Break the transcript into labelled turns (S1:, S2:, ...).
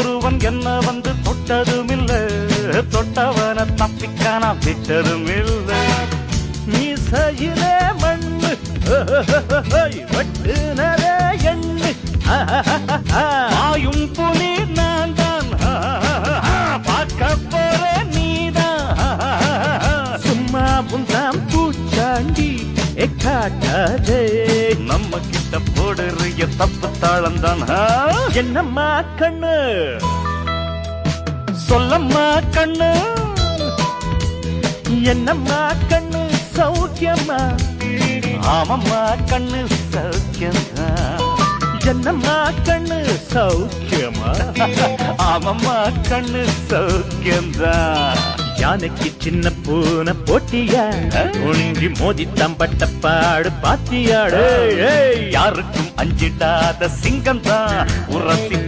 S1: ஒருவன் என்ன வந்து தொட்டதும் இல்ல, தொட்டவன தப்பிக்கான விட்டதும் இல்ல. மீசையிலே மண்ணு வெட்டுனரே எண்ணு, ஆயும் புலி நான் தான், பார்க்க போறேன் நீதான். சும்மா புந்தாம் பூச்சாண்டி காட்டாதே, நம்ம கிட்ட போடுறிய தப்பு தாளந்தான். என்னம்மா கண்ணு சொல்லம்மா கண்ணு, என்னம்மா கண்ணு சௌக்கியம்மா? ஆமம்மா கண்ணு சௌக்கியம்மா. என்னம்மா கண்ணு சௌக்கியமா? ஆமம்மா கண்ணு சௌக்கியம்தான். யானைக்கு சின்ன பூனை போட்டியா, ஒன்றி மோதி தம்பட்ட பாடு பாத்தியாடு. யாருக்கும் அஞ்சிடாத சிங்கம் தான் உரசி